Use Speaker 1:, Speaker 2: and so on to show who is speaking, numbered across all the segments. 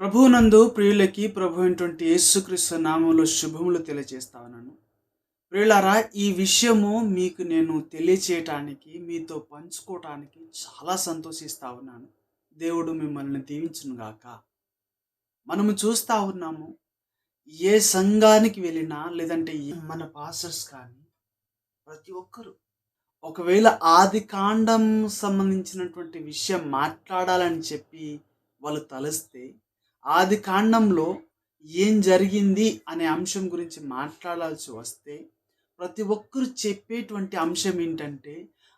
Speaker 1: ప్రభువునందు ప్రియులకి ప్రభు అయినటువంటి యేసుక్రీస్తు నామములో శుభములు తెలియజేస్తా ఉన్నాను. ప్రియులారా, ఈ విషయము మీకు నేను తెలియచేయటానికి, మీతో పంచుకోవటానికి చాలా సంతోషిస్తా ఉన్నాను. దేవుడు మిమ్మల్ని దీవించును గాక. మనము చూస్తా ఉన్నాము, ఏ సంఘానికి వెళ్ళినా లేదంటే మన పాస్టర్స్ కానీ ప్రతి ఒక్కరు ఒకవేళ ఆది కాండం సంబంధించినటువంటి విషయం మాట్లాడాలని చెప్పి వాళ్ళు తలస్తే, ఆది కాండంలో ఏం జరిగింది అనే అంశం గురించి మాట్లాడాల్సి వస్తే ప్రతి ఒక్కరు చెప్పేటువంటి అంశం ఏంటంటే,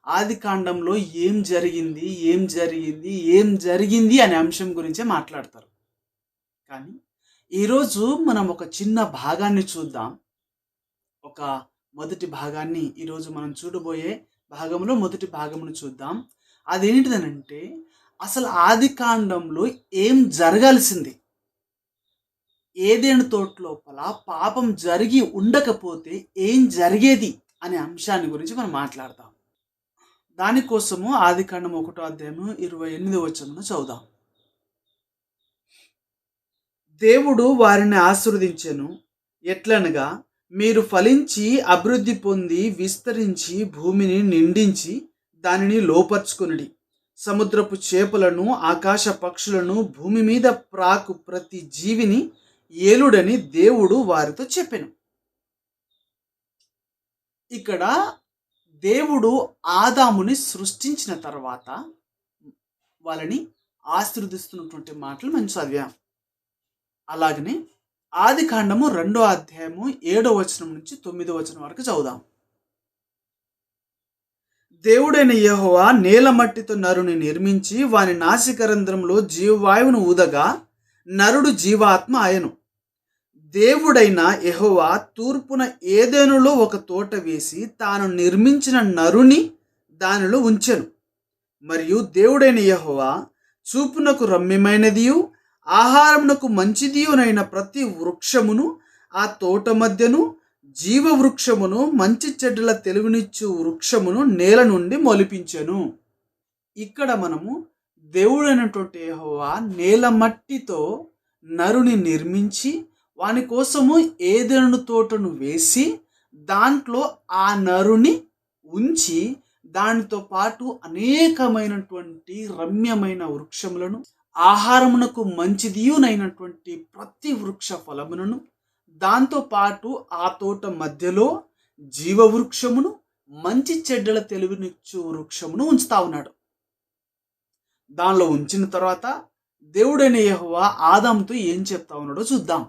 Speaker 1: ఆది కాండంలో ఏం జరిగింది, ఏం జరిగింది, ఏం జరిగింది అనే అంశం గురించే మాట్లాడతారు. కానీ ఈరోజు మనం ఒక చిన్న భాగాన్ని చూద్దాం. ఒక మొదటి భాగాన్ని ఈరోజు మనం చూడబోయే భాగంలో మొదటి భాగమును చూద్దాం. అదేంటిదనంటే, అసలు ఆది కాండంలో ఏం జరగాల్సింది, ఏదైనా తోట లోపల పాపం జరిగి ఉండకపోతే ఏం జరిగేది అనే అంశాన్ని గురించి మనం మాట్లాడతాం. దానికోసము ఆది కాండం 1వ అధ్యాయము 28వ వచనమును చదువుదాం. దేవుడు వారిని ఆశీర్వదించెను, ఎట్లనగా మీరు ఫలించి అభివృద్ధి పొంది విస్తరించి భూమిని నిండించి దానిని లోపర్చుకొనుడి. సముద్రపు చేపలను ఆకాశ పక్షులను భూమి మీద ప్రాకు ప్రతి జీవిని ఏలుడని దేవుడు వారితో చెప్పెను. ఇక్కడ దేవుడు ఆదాముని సృష్టించిన తర్వాత వాళ్ళని ఆశీర్వదిస్తున్నటువంటి మాటలు మనం చదివాం. అలాగనే ఆది కాండము 2వ అధ్యాయము 7వ వచనం నుంచి 9వ వచనం వరకు చదువుదాం. దేవుడైన యెహోవా నేల మట్టితో నరుని నిర్మించి వాని నాసికరంధ్రంలో జీవవాయువును ఊదగా నరుడు జీవాత్మ ఆయను. దేవుడైన యెహోవా తూర్పున ఏదెనులో ఒక తోట వేసి తాను నిర్మించిన నరుని దానిలో ఉంచెను. మరియు దేవుడైన యెహోవా చూపునకు రమ్యమైనదియు ఆహారమునకు మంచిదియునైన ప్రతి వృక్షమును ఆ తోట మధ్యను జీవ వృక్షమును మంచి చెడ్డల తెలివినిచ్చు వృక్షమును నేల నుండి మొలిపించెను. ఇక్కడ మనము దేవుడైనటువంటి యెహోవా నేల మట్టితో నరుని నిర్మించి వాని కోసము ఏదెను తోటను వేసి దాంట్లో ఆ నరుని ఉంచి దానితో పాటు అనేకమైనటువంటి రమ్యమైన వృక్షములను ఆహారమునకు మంచిదియునైనటువంటి ప్రతి వృక్ష ఫలములను దాంతో పాటు ఆ తోట మధ్యలో జీవవృక్షమును మంచి చెడ్డల తెలివినిచ్చు వృక్షమును ఉంచుతా ఉన్నాడు. దానిలో ఉంచిన తర్వాత దేవుడైన యెహోవా ఆదాముతో ఏం చెప్తా ఉన్నాడో చూద్దాం.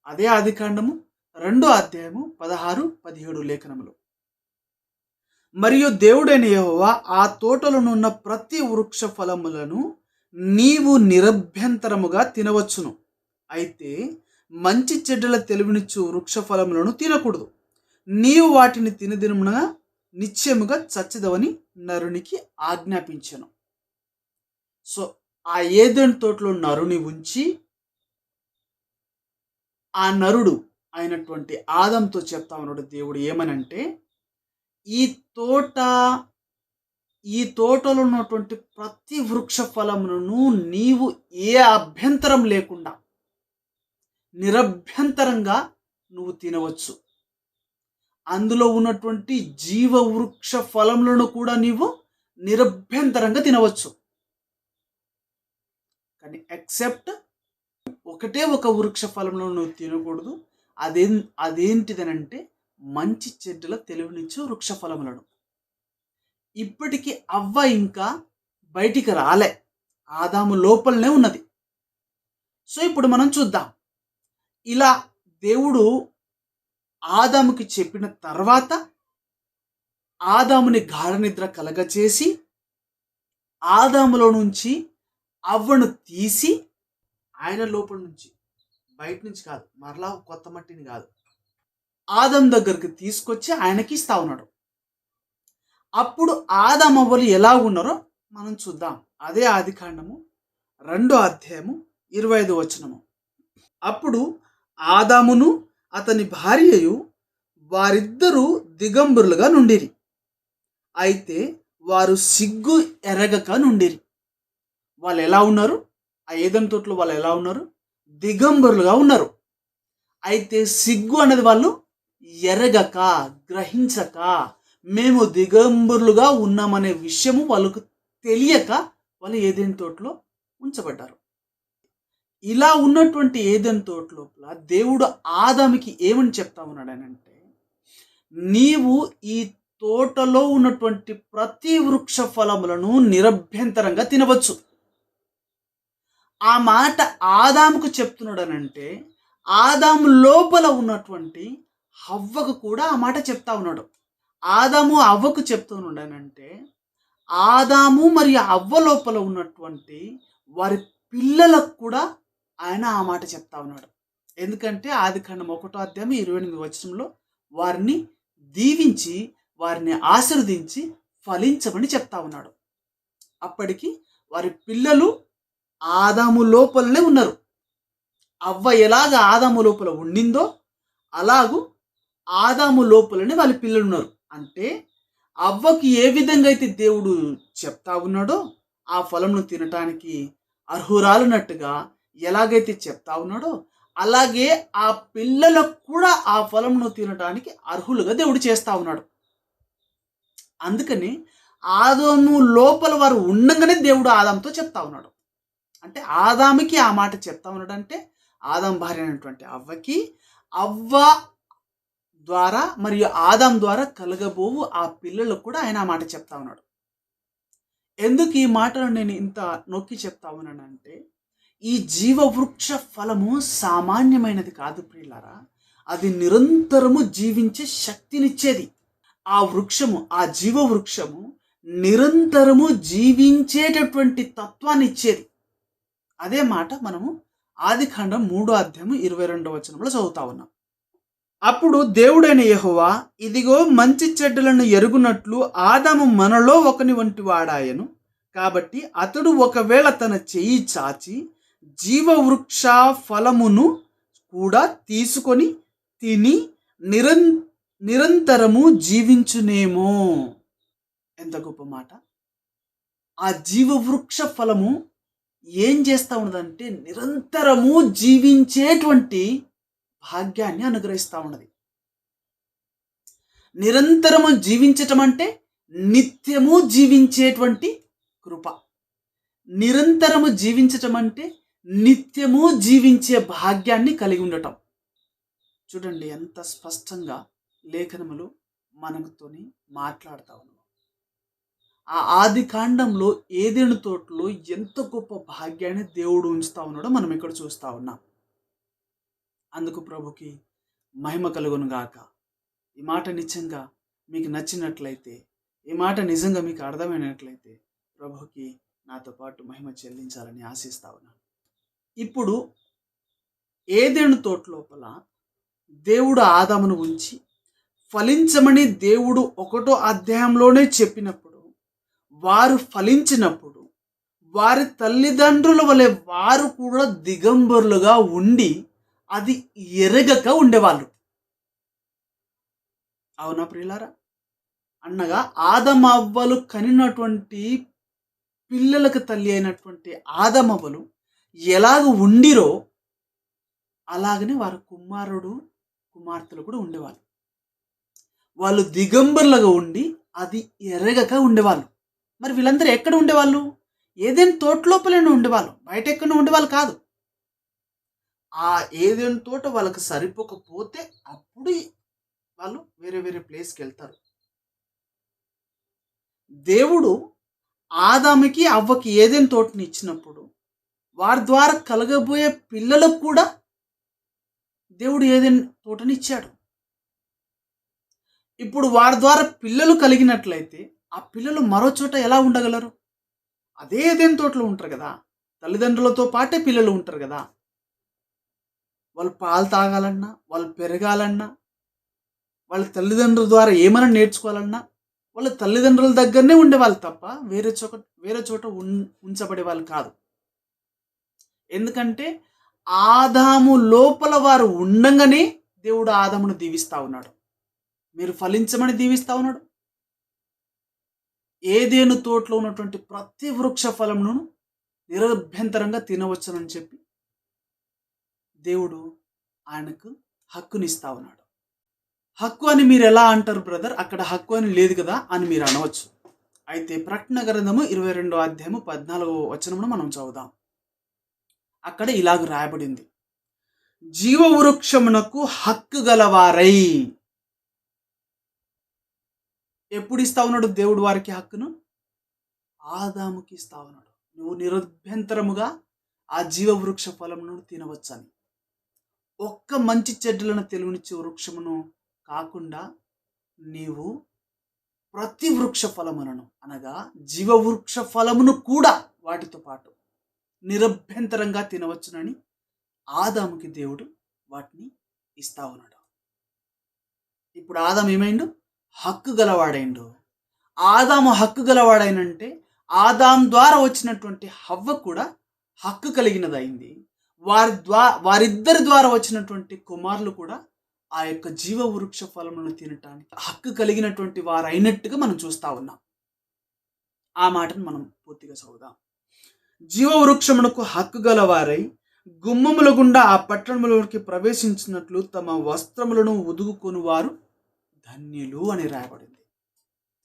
Speaker 1: అదే ఆది కాండము 2వ అధ్యాయము 16, 17 లేఖనములు. మరియు దేవుడైన యెహోవా ఆ తోటలోనున్న ప్రతి వృక్ష ఫలములను నీవు నిరభ్యంతరముగా తినవచ్చును, అయితే మంచి చెడ్డల తెలివినిచ్చు వృక్ష ఫలములను తినకూడదు. నీవు వాటిని తినదినమున నిశ్చయముగా చచ్చిదవని నరునికి ఆజ్ఞాపించెను. సో ఆ ఏదెను తోటలో నరుని ఉంచి ఆ నరుడు అయినటువంటి ఆదంతో చెప్తా ఉన్నాడు దేవుడు ఏమనంటే, ఈ తోటలో ఉన్నటువంటి ప్రతి వృక్ష ఫలమును నీవు ఏ అభ్యంతరం లేకుండా నిరభ్యంతరంగా నువ్వు తినవచ్చు. అందులో ఉన్నటువంటి జీవ వృక్ష ఫలములను కూడా నీవు నిరభ్యంతరంగా తినవచ్చు. కానీ ఎక్సెప్ట్ ఒకటే ఒక వృక్ష ఫలములను నువ్వు తినకూడదు. అదేంటిదనంటే మంచి చెడ్డల తెలివినిచ్చు వృక్ష ఫలములను. ఇప్పటికీ అవ్వ ఇంకా బయటికి రాలే, ఆదాము లోపలనే ఉన్నది. సో ఇప్పుడు మనం చూద్దాం. ఇలా దేవుడు ఆదాముకి చెప్పిన తర్వాత ఆదాముని గాఢ నిద్ర కలగచేసి ఆదాములో నుంచి అవ్వను తీసి ఆయన లోపల నుంచి, బయట నుంచి కాదు, మరలా కొత్త మట్టిని కాదు, ఆదాము దగ్గరికి తీసుకొచ్చి ఆయనకి ఇస్తా ఉన్నాడు. అప్పుడు ఆదాము అవ్వలు ఎలా ఉన్నారో మనం చూద్దాం. అదే ఆది కాండము 2వ అధ్యాయము 25వ వచనము. అప్పుడు ఆదామును అతని భార్యయు వారిద్దరూ దిగంబరులుగా నుండిరి, అయితే వారు సిగ్గు ఎరగక నుండిరి. వాళ్ళు ఎలా ఉన్నారు? ఆ ఏదెను తోటలో వాళ్ళు ఎలా ఉన్నారు? దిగంబరులుగా ఉన్నారు. అయితే సిగ్గు అనేది వాళ్ళు ఎరగక, గ్రహించక, మేము దిగంబరులుగా ఉన్నామనే విషయము వాళ్ళకు తెలియక వాళ్ళు ఏదెను తోటలో ఉంచబడ్డారు. ఇలా ఉన్నటువంటి ఏదెను తోట లోపల దేవుడు ఆదాముకి ఏమని చెప్తా ఉన్నాడనంటే, నీవు ఈ తోటలో ఉన్నటువంటి ప్రతి వృక్ష ఫలములను నిరభ్యంతరంగా తినవచ్చు. ఆ మాట ఆదాముకు చెప్తున్నాడనంటే, ఆదాము లోపల ఉన్నటువంటి హవ్వకు కూడా ఆ మాట చెప్తా ఉన్నాడు. ఆదాము అవ్వకు చెప్తున్నాడనంటే, ఆదాము మరియు అవ్వ లోపల ఉన్నటువంటి వారి పిల్లలకు కూడా ఆయన ఆ మాట చెప్తా ఉన్నాడు. ఎందుకంటే ఆదికాండం 1:28 వచనంలో వారిని దీవించి, వారిని ఆశీర్వదించి ఫలించమని చెప్తా ఉన్నాడు. అప్పటికి వారి పిల్లలు ఆదాము లోపలనే ఉన్నారు. అవ్వ ఎలాగ ఆదాము లోపల ఉండిందో అలాగూ ఆదాము లోపలనే వాళ్ళ పిల్లలు ఉన్నారు. అంటే అవ్వకి ఏ విధంగా అయితే దేవుడు చెప్తా ఉన్నాడో ఆ ఫలంను తినటానికి అర్హురాలున్నట్టుగా ఎలాగైతే చెప్తా ఉన్నాడో అలాగే ఆ పిల్లలకు కూడా ఆ ఫలంను తినటానికి అర్హులుగా దేవుడు చేస్తా ఉన్నాడు. అందుకని ఆదాము లోపల వారు ఉండంగానే దేవుడు ఆదాముతో చెప్తా ఉన్నాడు. అంటే ఆదాముకి ఆ మాట చెప్తా ఉన్నాడు. అంటే ఆదాము భార్య అయినటువంటి అవ్వకి, అవ్వ ద్వారా మరియు ఆదాం ద్వారా కలగబోవు ఆ పిల్లలకు కూడా ఆయన ఆ మాట చెప్తా ఉన్నాడు. ఎందుకు ఈ మాటను నేను ఇంత నొక్కి చెప్తా ఉన్నానంటే, ఈ జీవవృక్ష ఫలము సామాన్యమైనది కాదు ప్రియులారా. అది నిరంతరము జీవించే శక్తినిచ్చేది. ఆ వృక్షము, ఆ జీవవృక్షము నిరంతరము జీవించేటటువంటి తత్వాన్ని ఇచ్చేది. అదే మాట మనము ఆదికాండం 3:22 చదువుతా ఉన్నాం. అప్పుడు దేవుడైన యెహోవా, ఇదిగో మంచి చెడ్డలను ఎరుగునట్లు ఆదాము మనలో ఒకని వంటి వాడాయను. కాబట్టి అతడు ఒకవేళ తన చెయ్యి చాచి జీవవృక్ష ఫలమును కూడా తీసుకొని తిని నిరంతరము జీవించునేమో. ఎంత గొప్ప మాట! ఆ జీవవృక్ష ఫలము ఏం చేస్తా ఉన్నదంటే నిరంతరము జీవించేటువంటి భాగ్యాన్ని అనుగ్రహిస్తూ ఉన్నది. నిరంతరము జీవించటం అంటే నిత్యము జీవించేటువంటి కృప. నిరంతరము జీవించటం అంటే నిత్యము జీవించే భాగ్యాన్ని కలిగి ఉండటం. చూడండి ఎంత స్పష్టంగా లేఖనములు మనతోని మాట్లాడుతూ ఉన్నాం. ఆ ఆది కాండంలో ఏదెను తోటలో ఎంత గొప్ప భాగ్యాన్ని దేవుడు ఉంచుతా ఉన్నాడో మనం ఇక్కడ చూస్తూ ఉన్నాం. అందుకు ప్రభుకి మహిమ కలుగును గాక. ఈ మాట నిజంగా మీకు నచ్చినట్లయితే, ఈ మాట నిజంగా మీకు అర్థమైనట్లయితే ప్రభుకి నాతో పాటు మహిమ చెల్లించాలని ఆశిస్తా ఉన్నాను. ఇప్పుడు ఏదెను తోట లోపల దేవుడు ఆదామును ఉంచి ఫలించమని దేవుడు 1వ అధ్యాయంలోనే చెప్పినప్పుడు, వారు ఫలించినప్పుడు వారి తల్లిదండ్రుల వలె వారు కూడా దిగంబరులుగా ఉండి అది ఎరగక ఉండేవాళ్ళు. అవునా ప్రియులారా? అనగా ఆదమవ్వలు కనినటువంటి పిల్లలకు తల్లి అయినటువంటి ఆదమవ్వలు ఎలాగ ఉండిరో అలాగనే వారి కుమార్తెలు కూడా ఉండేవాళ్ళు. వాళ్ళు దిగంబరులుగా ఉండి అది ఎరగక ఉండేవాళ్ళు. మరి వీళ్ళందరూ ఎక్కడ ఉండేవాళ్ళు? ఏదెను తోట లోపలనే ఉండేవాళ్ళు, బయట ఎక్కడ ఉండేవాళ్ళు కాదు. ఆ ఏదెను తోట వాళ్ళకి సరిపోకపోతే అప్పుడు వాళ్ళు వేరే వేరే ప్లేస్కి వెళ్తారు. దేవుడు ఆదాముకి అవ్వకి ఏదెను తోటని ఇచ్చినప్పుడు వారి ద్వారా కలగబోయే పిల్లలకు కూడా దేవుడు ఏదెను తోటని ఇచ్చాడు. ఇప్పుడు వారి ద్వారా పిల్లలు కలిగినట్లయితే ఆ పిల్లలు మరో చోట ఎలా ఉండగలరు? అదే ఏదెను తోటలో ఉంటారు కదా. తల్లిదండ్రులతో పాటే పిల్లలు ఉంటారు కదా. వాళ్ళు పాలు తాగాలన్నా, వాళ్ళు పెరగాలన్నా, వాళ్ళ తల్లిదండ్రుల ద్వారా ఏమైనా నేర్చుకోవాలన్నా వాళ్ళ తల్లిదండ్రుల దగ్గరనే ఉండేవాళ్ళు తప్ప వేరే చోట ఉంచబడే వాళ్ళు కాదు. ఎందుకంటే ఆదాము లోపల వారు ఉండంగానే దేవుడు ఆదామును దీవిస్తా ఉన్నాడు. మీరు ఫలించమని దీవిస్తా ఉన్నాడు. ఏదెను తోటలో ఉన్నటువంటి ప్రతి వృక్ష ఫలమును నిరభ్యంతరంగా తినవచ్చునని చెప్పి దేవుడు ఆయనకు హక్కునిస్తా ఉన్నాడు. హక్కు అని మీరు ఎలా అంటారు బ్రదర్? అక్కడ హక్కు అని లేదు కదా అని మీరు అనవచ్చు. అయితే ప్రకటన గ్రంథము 22వ అధ్యాయము 14వ వచనమును మనం చదువుదాం. అక్కడ ఇలాగ రాయబడింది, జీవవృక్షమునకు హక్కు గలవారై. ఎప్పుడు ఇస్తా ఉన్నాడు దేవుడు వారికి హక్కును? ఆదాముకి ఇస్తా ఉన్నాడు. నువ్వు నిరభ్యంతరముగా ఆ జీవవృక్ష ఫలమును తినవచ్చని. ఒక్క మంచి చెడ్డలను తెలివినిచ్చే వృక్షమును కాకుండా నీవు ప్రతి వృక్ష ఫలములను అనగా జీవవృక్ష ఫలమును కూడా వాటితో పాటు నిరభ్యంతరంగా తినవచ్చునని ఆదాముకి దేవుడు వాటిని ఇస్తా ఉన్నాడు. ఇప్పుడు ఆదాము ఏమైండు? హక్కు గలవాడైండు. ఆదాము హక్కు గలవాడైనంటే ఆదాం ద్వారా వచ్చినటువంటి హవ్వ కూడా హక్కు కలిగినదైంది. వారిద్దరి ద్వారా వచ్చినటువంటి కుమారులు కూడా ఆ యొక్క జీవ వృక్ష ఫలములను తినటానికి హక్కు కలిగినటువంటి వారు అయినట్టుగా మనం చూస్తా ఉన్నాం. ఆ మాటను మనం పూర్తిగా చదువుదాం. జీవవృక్షమునకు హక్కు గలవారై గుమ్మముల గుండా ఆ పట్టణములోకి ప్రవేశించినట్లు తమ వస్త్రములను ఉదుగుకొని వారు ధన్యులు అని రాయబడింది.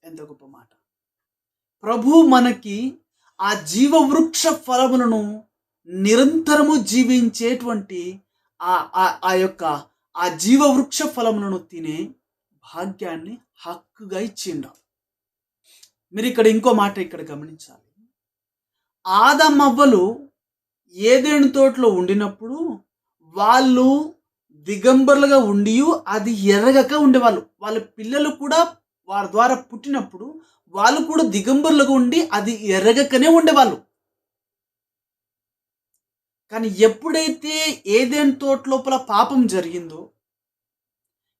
Speaker 1: ఎంత గొప్ప మాట! ప్రభు మనకి ఆ జీవవృక్ష ఫలములను నిరంతరము జీవించేటువంటి ఆ యొక్క ఆ జీవవృక్ష ఫలములను తినే భాగ్యాన్ని హక్కుగా ఇచ్చిండు. మీరు ఇక్కడ ఇంకో మాట ఇక్కడ గమనించాలి. ఆదమవ్వలు ఏదేను తోటలో ఉండినప్పుడు వాళ్ళు దిగంబరులుగా ఉండి అది ఎరగక ఉండేవాళ్ళు. వాళ్ళ పిల్లలు కూడా వారి ద్వారా పుట్టినప్పుడు వాళ్ళు కూడా దిగంబరులుగా ఉండి అది ఎరగకనే ఉండేవాళ్ళు. కానీ ఎప్పుడైతే ఏదెను తోట లోపల పాపం జరిగిందో,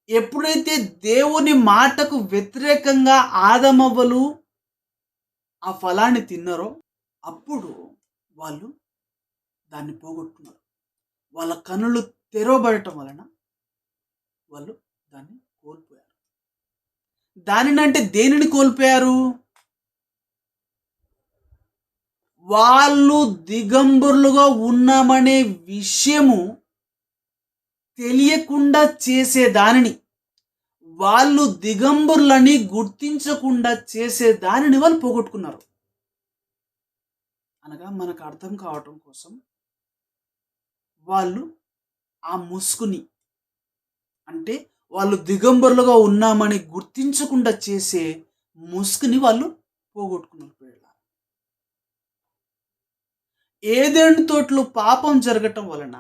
Speaker 1: ఎప్పుడైతే దేవుని మాటకు వ్యతిరేకంగా ఆదమవ్వలు ఆ ఫలాన్ని తిన్నారో అప్పుడు వాళ్ళు దాన్ని పోగొట్టుకున్నారు. వాళ్ళ కనులు తెరవబడటం వలన వాళ్ళు దాన్ని కోల్పోయారు. దానినంటే దేనిని కోల్పోయారు? వాళ్ళు దిగంబరులుగా ఉన్నామనే విషయము తెలియకుండా చేసే దానిని, వాళ్ళు దిగంబరులని గుర్తించకుండా చేసే దానిని వాళ్ళు పోగొట్టుకున్నారు. అనగా మనకు అర్థం కావటం కోసం వాళ్ళు ఆ ముసుగుని, అంటే వాళ్ళు దిగంబరులుగా ఉన్నామని గుర్తించకుండా చేసే ముసుగుని వాళ్ళు పోగొట్టుకున్నారు. ఏదెను తోటలో పాపం జరగటం వలన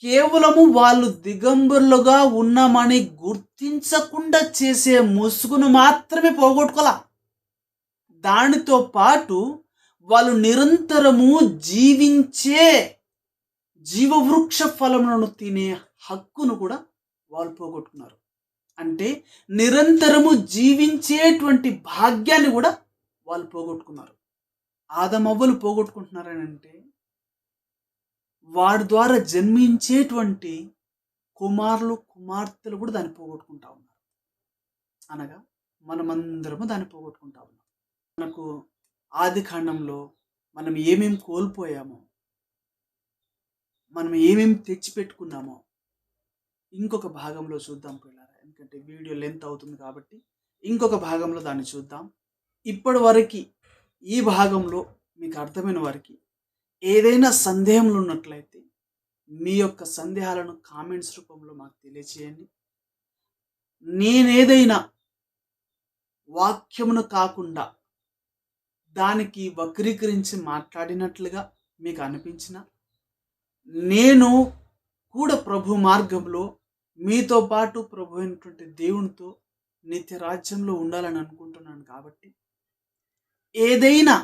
Speaker 1: కేవలము వాళ్ళు దిగంబరులుగా ఉన్నామని గుర్తించకుండా చేసే ముసుగును మాత్రమే పోగొట్టుకోలా, దానితో పాటు వాళ్ళు నిరంతరము జీవించే జీవవృక్ష ఫలములను తినే హక్కును కూడా వాళ్ళు పోగొట్టుకున్నారు. అంటే నిరంతరము జీవించేటువంటి భాగ్యాన్ని కూడా వాళ్ళు పోగొట్టుకున్నారు. ఆదమవ్వలు పోగొట్టుకుంటున్నారని అంటే వాడి ద్వారా జన్మించేటువంటి కుమారులు కుమార్తెలు కూడా దాన్ని పోగొట్టుకుంటా ఉన్నారు. అనగా మనమందరము దాన్ని పోగొట్టుకుంటా ఉన్నాం. మనకు ఆది కాండంలో మనం ఏమేమి కోల్పోయామో, మనం ఏమేమి తెచ్చిపెట్టుకున్నామో ఇంకొక భాగంలో చూద్దాం పిల్లరా. ఎందుకంటే వీడియో లెంత్ అవుతుంది కాబట్టి ఇంకొక భాగంలో దాన్ని చూద్దాం. ఇప్పటి వరకు ఈ భాగంలో మీకు అర్థమైన వారికి ఏదైనా సందేహములు ఉన్నట్లయితే మీ యొక్క సందేహాలను కామెంట్స్ రూపంలో మాకు తెలియచేయండి. నేనేదైనా వాక్యమును కాకుండా దానికి వక్రీకరించి మాట్లాడినట్లుగా మీకు అనిపించిన, నేను కూడా ప్రభు మార్గంలో మీతో పాటు ప్రభు అయినటువంటి దేవునితో నిత్య రాజ్యంలో ఉండాలని అనుకుంటున్నాను. కాబట్టి ఏదైనా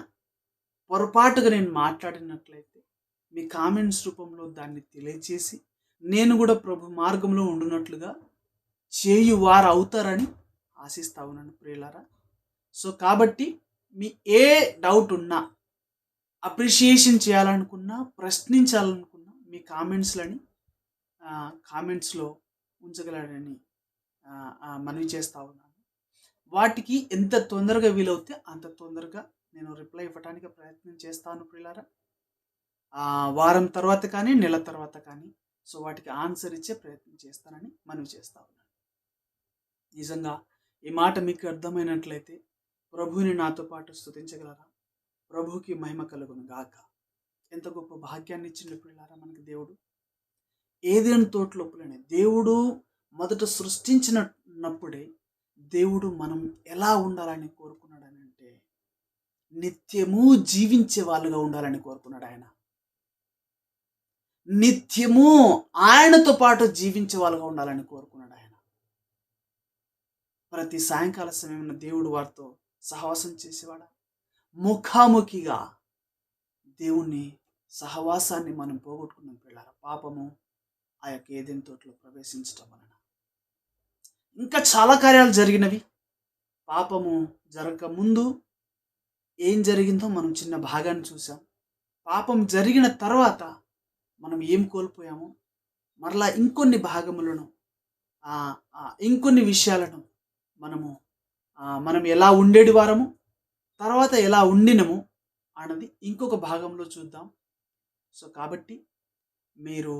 Speaker 1: పొరపాటుగా నేను మాట్లాడినట్లయితే మీ కామెంట్స్ రూపంలో దాన్ని తెలియచేసి నేను కూడా ప్రభు మార్గంలో ఉండునట్లుగా చేయువారు అవుతారని ఆశిస్తా ఉన్నాను ప్రియులారా. సో కాబట్టి మీ ఏ డౌట్ ఉన్నా, అప్రిషియేషన్ చేయాలనుకున్నా, ప్రశ్నించాలనుకున్నా మీ కామెంట్స్లో ఉంచగలరని మనవి చేస్తూ ఉన్నాను. వాటికి ఎంత తొందరగా వీలవుతే అంత తొందరగా నేను రిప్లై ఇవ్వడానికి ప్రయత్నం చేస్తాను ప్రియులారా. వారం తర్వాత కానీ, నెల తర్వాత కానీ సో వాటికి ఆన్సర్ ఇచ్చే ప్రయత్నం చేస్తానని మనవి చేస్తా ఉన్నాను. నిజంగా ఈ మాట మీకు అర్థమైనట్లయితే ప్రభువుని నాతో పాటు స్తుతించగలరా? ప్రభువుకి మహిమ కలుగును గాక. ఎంత గొప్ప భాగ్యాన్ని ఇచ్చిండు పిల్లారా మనకి దేవుడు. ఏదైనా తోటలోపులనే దేవుడు మొదట సృష్టించినప్పుడే దేవుడు మనం ఎలా ఉండాలని కోరుకున్నాడని అంటే నిత్యము జీవించే వాళ్ళుగా ఉండాలని కోరుకున్నాడు ఆయన. నిత్యము ఆయనతో పాటు జీవించే వాళ్ళుగా ఉండాలని కోరుకున్నాడు ఆయన. ప్రతి సాయంకాల సమయంలో దేవుడు వారితో సహవాసం చేసేవాడా? ముఖాముఖిగా దేవుణ్ణి సహవాసాన్ని మనం పోగొట్టుకున్నాం పిల్లారా. పాపము ఆ యొక్క ఏదెన్ తోటలో ప్రవేశించటం వలన ఇంకా చాలా కార్యాలు జరిగినవి. పాపము జరగక ముందు ఏం జరిగిందో మనం చిన్న భాగాన్ని చూసాం. పాపం జరిగిన తర్వాత మనం ఏం కోల్పోయామో మరలా ఇంకొన్ని భాగములను ఇంకొన్ని విషయాలను మనం ఎలా ఉండేటి వారము, తర్వాత ఎలా ఉండినము అన్నది ఇంకొక భాగంలో చూద్దాం. సో కాబట్టి మీరు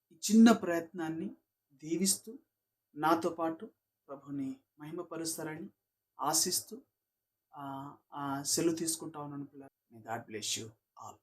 Speaker 1: ఈ చిన్న ప్రయత్నాన్ని దీవిస్తూ నాతో పాటు ప్రభుని మహిమపరుస్తారని ఆశిస్తూ సెలవు తీసుకుంటా ఉన్నాను పిల్లలు. God bless you all.